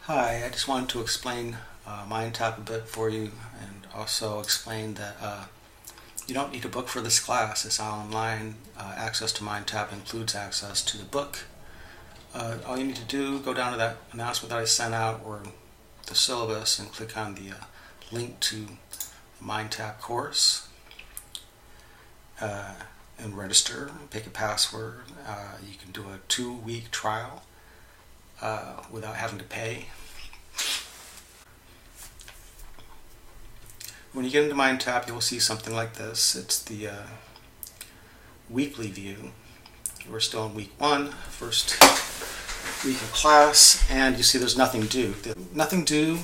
Hi, I just wanted to explain mindtap a bit for you, and also explain that you don't need a book for this class. It's online. Access to mindtap includes access to the book. All you need to do, go down to that announcement that I sent out or the syllabus and click on the link to the mindtap course and register, pick a password. You can do a 2-week trial without having to pay. When you get into mindtap, you'll see something like this. It's the weekly view. We're still in week 1, first week of class, and you see there's nothing due. Nothing due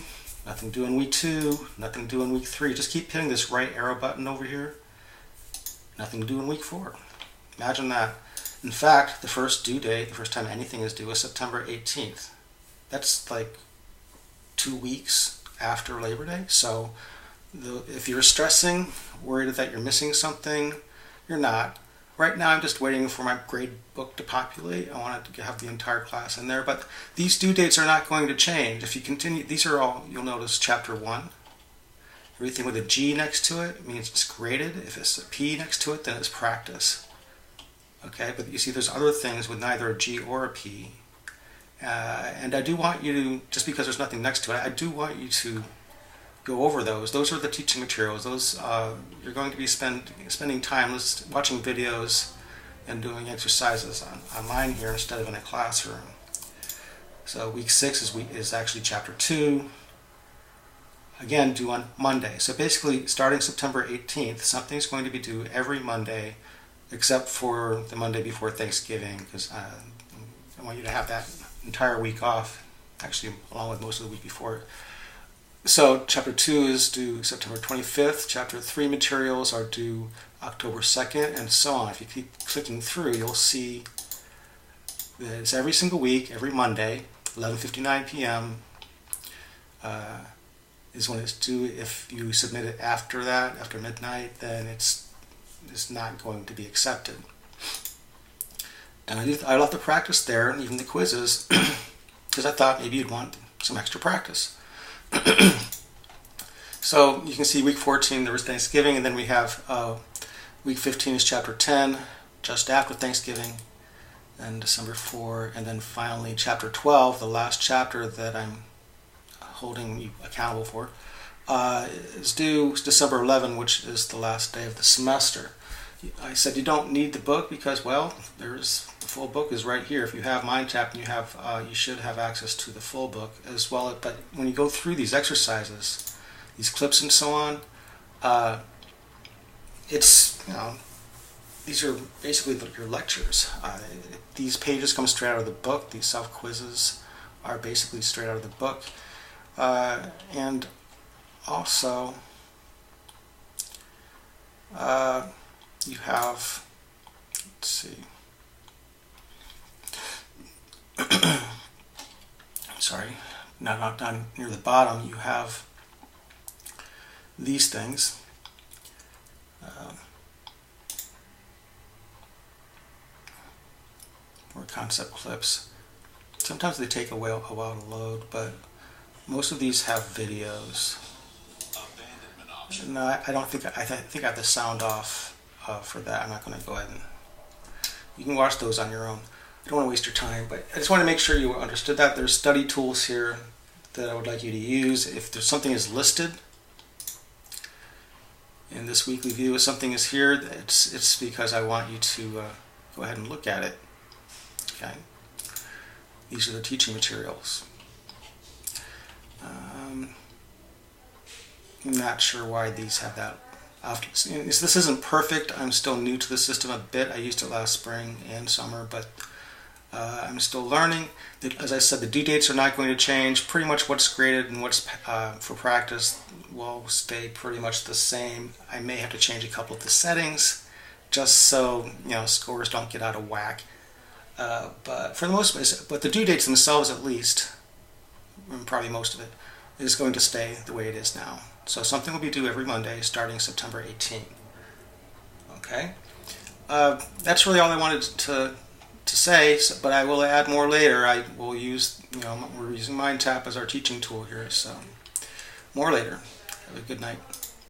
in week 2, nothing due in week 3. Just keep hitting this right arrow button over here. Nothing due in week 4. Imagine that. In fact, the first due date, the first time anything is due, is September 18th. That's like 2 weeks after Labor Day. So if you're stressing, worried that you're missing something, you're not. Right now I'm just waiting for my grade book to populate. I want to have the entire class in there, but these due dates are not going to change. If you continue, these are all, you'll notice, chapter 1. Everything with a G next to it means it's graded. If it's a P next to it, then it's practice. Okay, but you see there's other things with neither a G or a P. And I do want you to, just because there's nothing next to it, I do want you to go over those. Those are the teaching materials. Those you're going to be spending time watching videos and doing exercises online here instead of in a classroom. So week 6 is actually chapter 2. Again, due on Monday. So basically, starting September 18th, something's going to be due every Monday, except for the Monday before Thanksgiving, because I want you to have that entire week off, actually along with most of the week before. So chapter 2 is due September 25th, chapter 3 materials are due October 2nd, and so on. If you keep clicking through, you'll see that it's every single week, every Monday, 11:59 p.m. Is when it's due. If you submit it after that, after midnight, then it's not going to be accepted. And I left the practice there, and even the quizzes, because I thought maybe you'd want some extra practice. So you can see week 14 there was Thanksgiving, and then we have week 15 is chapter 10, just after Thanksgiving, and December 4, and then finally chapter 12, the last chapter that I'm holding you accountable for, is due December 11, which is the last day of the semester. I said you don't need the book because, well, the full book is right here. If you have mindtap, and you should have access to the full book as well. But when you go through these exercises, these clips and so on, these are basically your lectures. These pages come straight out of the book. These self-quizzes are basically straight out of the book. And also, you have, let's see, sorry, not down near the bottom, you have these things. Or concept clips. Sometimes they take a while to load, but most of these have videos. No, I don't think I think I have the sound off for that. I'm not going to go ahead and. You can watch those on your own. I don't want to waste your time, but I just want to make sure you understood that. There's study tools here that I would like you to use. If there's something is listed in this weekly view, if something is here, it's because I want you to go ahead and look at it. Okay. These are the teaching materials. I'm not sure why these have that. This isn't perfect. I'm still new to the system a bit. I used it last spring and summer, but I'm still learning. As I said, the due dates are not going to change. Pretty much what's graded and what's for practice will stay pretty much the same. I may have to change a couple of the settings just so scores don't get out of whack. But for the most part, but the due dates themselves, at least, and probably most of it, is going to stay the way it is now. So something will be due every Monday starting September 18. Okay? That's really all I wanted to say, but I will add more later. I will use we're using mindtap as our teaching tool here. So more later. Have a good night.